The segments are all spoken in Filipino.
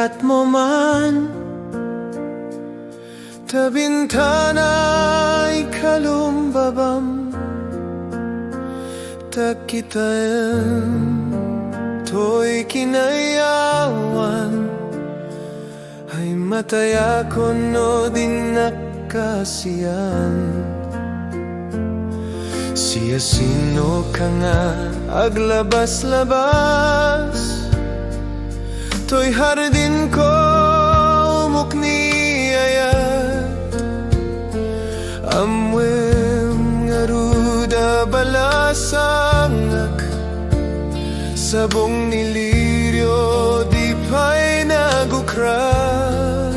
pagkat mo man. Tabintana'y kalumbabam, takitain to'y kinayawan, ay mataya ko no din nakasiyan. Siya sino ka nga aglabas-labas, to'y hardin ko umukniyayat. Amwem nga ruda balasangak, sabong niliryo di pa'y nagukrat.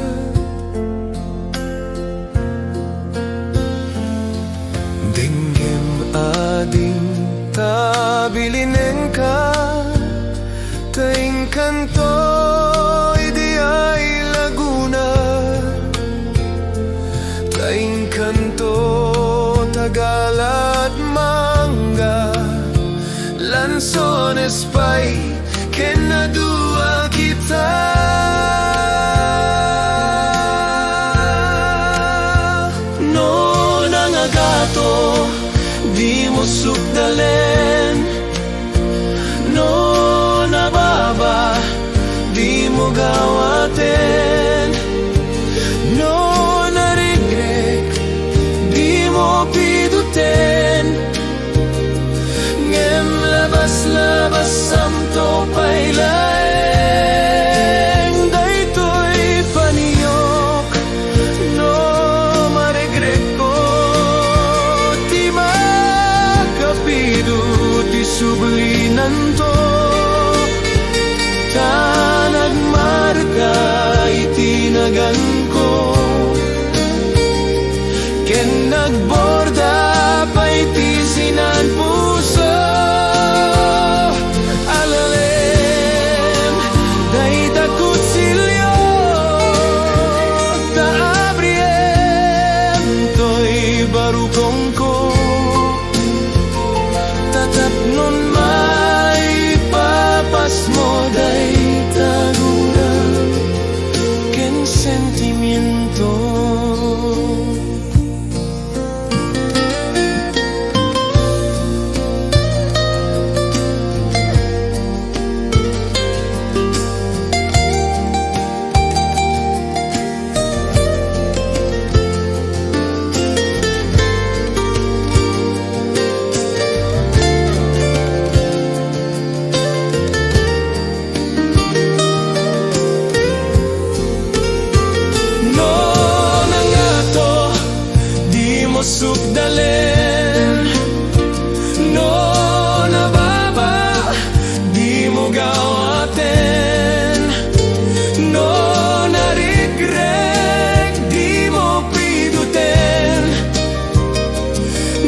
Dinggem ading tabilinen ka, taing kanto di ay Laguna, taing kanto Tagalat Mangga, Lanzones pa'y kinadua kita. No nangagato, di mo sukdalen. No nababa, di mo gawaten. No narigret, di mo piduten. Ngem labas-labas samto pa'y laeng, daytoy paniyok. No maregret ko, ti makapido, ti sublinan to. Tanagmarka itinagan ko, ken nagborda pa'y tisinan puso. Alalem day takot silyo, taabriem to'y barukong ko. Tatap nun may papas mo day taguran, ken sentimiento. Sukdalen, no nababa, di mo gawaten. No narigret, di mo piduten.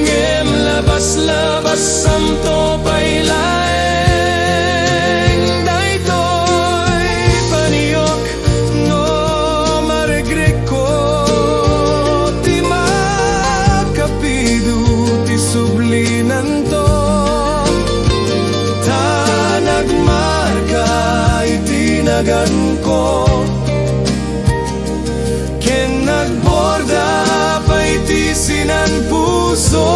Ngem labas-labas samto pa'y laeng, daytoy paniyok. No maregret ko, sublinan to. Tanagmarka itinagan ko, ken nagborda pa'y tisinan puso.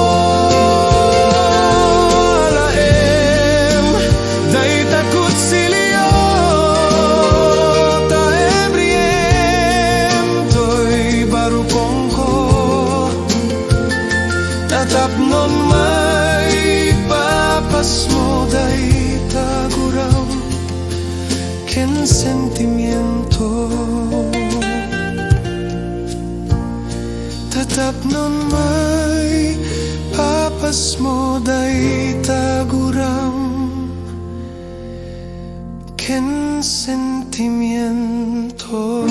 Alaem day takot silyo, taebriem to'y barukong ko. Tatap nun may papas mo day taguraw, ken sentimiento. Tatap nun may papas mo day taguraw, ken sentimiento.